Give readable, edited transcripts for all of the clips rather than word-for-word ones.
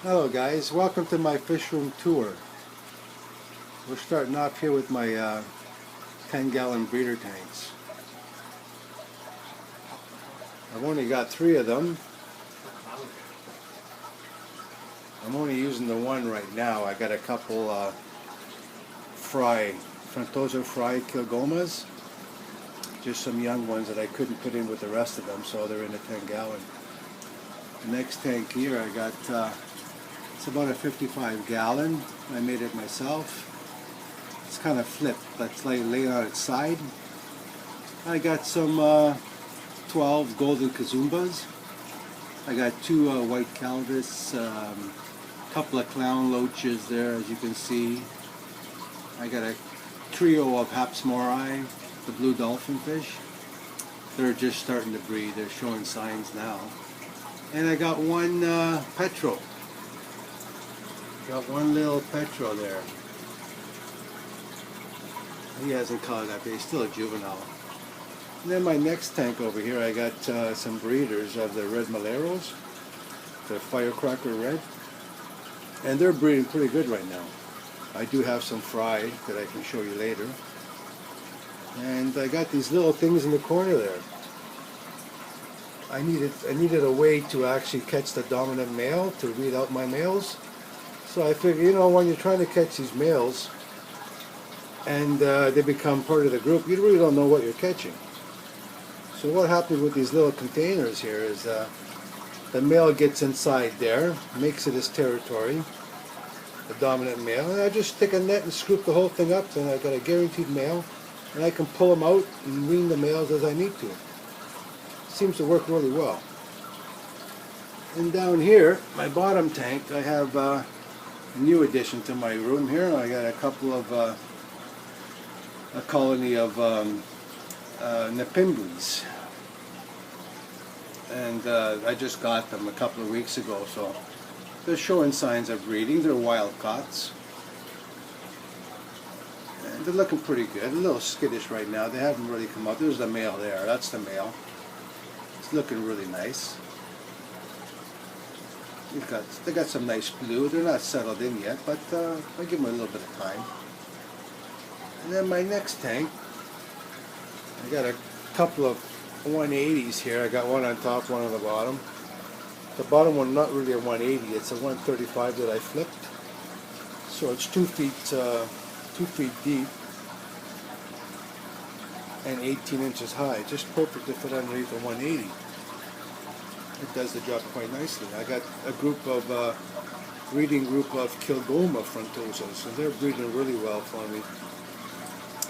Hello guys, welcome to my fish room tour. We're starting off here with my 10-gallon breeder tanks. I've only got 3 of them. I'm only using the one right now. I got a couple Frontosa fry Kilgomas. Just some young ones that I couldn't put in with the rest of them, so they're in the 10-gallon. The next tank here I got, it's about a 55-gallon. I made it myself. It's kind of flipped, that's laying on its side. I got some 12 golden kazumbas. I got 2 white calvis, couple of clown loaches there, as you can see. I got a trio of hapsmorai, the blue dolphin fish. They're just starting to breed. They're showing signs now. And I got one petro. Got one little petro there. He hasn't colored up, he's still a juvenile. And then my next tank over here, I got some breeders of the red maleros, the firecracker red, and they're breeding pretty good right now. I do have some fry that I can show you later. And I got these little things in the corner there. I needed a way to actually catch the dominant male to weed out my males. So I figured, you know, when you're trying to catch these males and they become part of the group, you really don't know what you're catching. So what happens with these little containers here is the male gets inside there, makes it his territory, the dominant male, and I just stick a net and scoop the whole thing up, and I got a guaranteed male, and I can pull them out and wean the males as I need to. Seems to work really well. And down here, my bottom tank, I have a new addition to my room here. I got a couple of a colony of Napimblis, and I just got them a couple of weeks ago, so they're showing signs of breeding. They're wild caughts, and they're looking pretty good. A little skittish right now. They haven't really come out. There's the male there. That's the male. It's looking really nice. They got some nice blue. They're not settled in yet, but I'll give them a little bit of time. And then my next tank, I got a couple of 180s here. I got one on top, one on the bottom. The bottom one, not really a 180, it's a 135 that I flipped. So it's 2 feet deep and 18 inches high. Just perfect to fit underneath the 180. It does the job quite nicely. I got a group of breeding group of Kilgoma Frontosas, and they're breeding really well for me.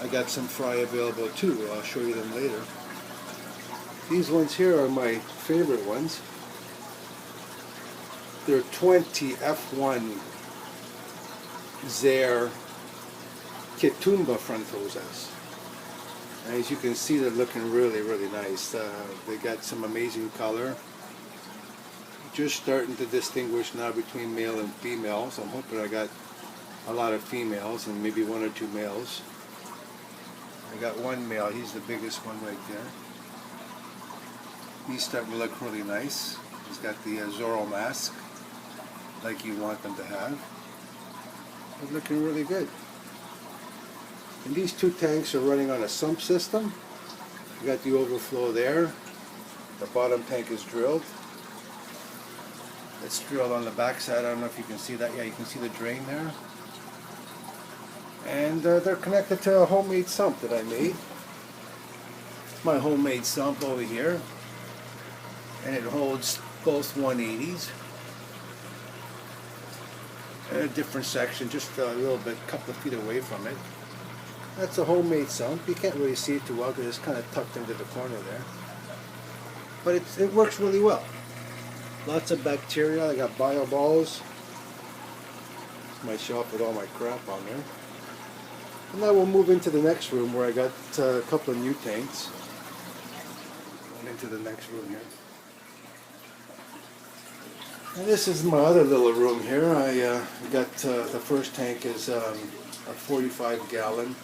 I got some fry available too. I'll show you them later. These ones here are my favorite ones. They're 20 F1 Zaire Kitumba Frontosas. And as you can see, they're looking really, really nice. They got some amazing color. Just starting to distinguish now between male and female, so I'm hoping I got a lot of females and maybe 1 or 2 males. I got one male, he's the biggest one right there. He's starting to look really nice. He's got the Zorro mask, like you want them to have. They're looking really good. And these 2 tanks are running on a sump system. You got the overflow there. The bottom tank is drilled. It's drilled on the back side. I don't know if you can see that. Yeah, you can see the drain there. And they're connected to a homemade sump that I made. My homemade sump over here. And it holds both 180s. In a different section, just a little bit, a couple of feet away from it. That's a homemade sump. You can't really see it too well because it's kind of tucked into the corner there. But it works really well. Lots of bacteria. I got bio balls. My shelf with all my crap on there. And now we'll move into the next room where I got a couple of new tanks. Going into the next room here. And this is my other little room here. I got the first tank is a 45-gallon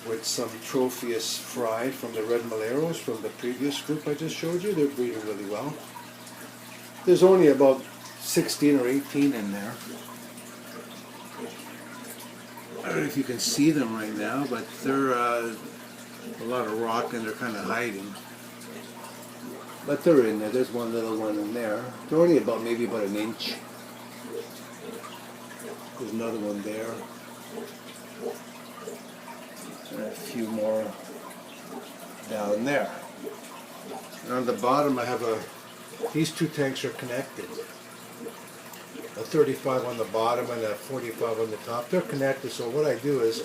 with some Tropheus fry from the red maleros from the previous group I just showed you. They're breeding really well. There's only about 16 or 18 in there. I don't know if you can see them right now, but they're a lot of rock and they're kind of hiding. But they're in there. There's one little one in there. They're only maybe about an inch. There's another one there. And a few more down there. And on the bottom I have these two tanks are connected. A 35 on the bottom and a 45 on the top. They're connected, so what I do is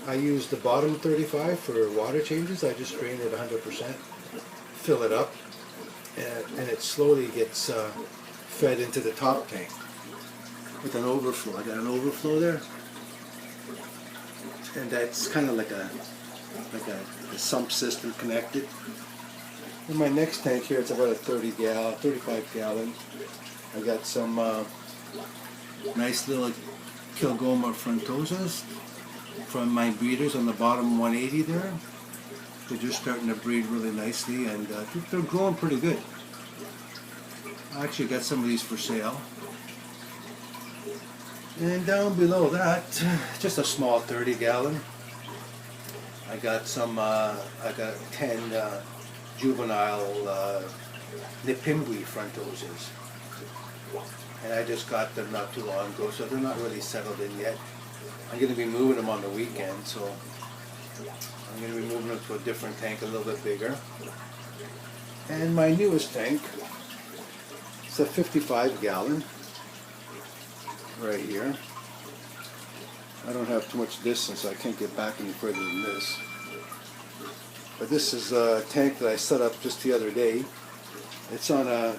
I use the bottom 35 for water changes. I just drain it 100%, fill it up, and it slowly gets fed into the top tank with an overflow. I got an overflow there, and that's kind of like a sump system connected. In my next tank here, it's about a 35 gallon. I got some nice little Kilgoma Frontosas from my breeders on the bottom 180 there. They're just starting to breed really nicely, and they're growing pretty good. I actually got some of these for sale. And down below that, just a small 30 gallon. I got 10 juvenile Nipimbui Frontosas. And I just got them not too long ago, so they're not really settled in yet. I'm going to be moving them on the weekend, so I'm going to be moving them to a different tank, a little bit bigger. And my newest tank, it's a 55 gallon, right here. I don't have too much distance, so I can't get back any further than this. But this is a tank that I set up just the other day. It's on a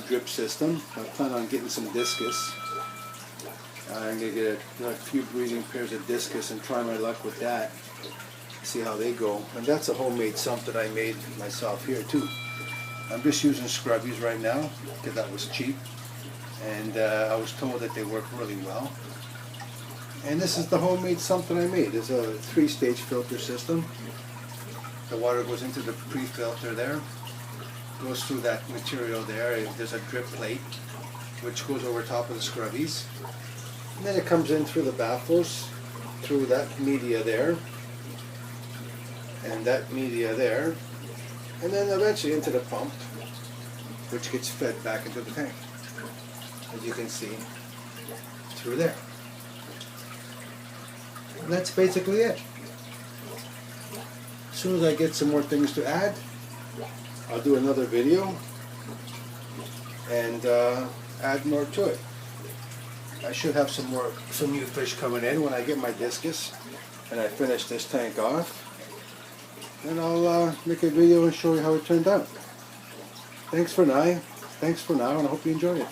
drip system. I plan on getting some discus. I'm going to get a few breeding pairs of discus and try my luck with that. See how they go. And that's a homemade sump that I made myself here too. I'm just using scrubbies right now because that was cheap. And I was told that they work really well. And this is the homemade sump that I made. It's a 3-stage filter system. The water goes into the pre-filter there. Goes through that material there. There's a drip plate which goes over top of the scrubbies, and then it comes in through the baffles, through that media there, and that media there, and then eventually into the pump, which gets fed back into the tank, as you can see through there. And that's basically it. As soon as I get some more things to add, I'll do another video and add more to it. I should have some new fish coming in when I get my discus and I finish this tank off. And I'll make a video and show you how it turned out. Thanks for now, and I hope you enjoyed it.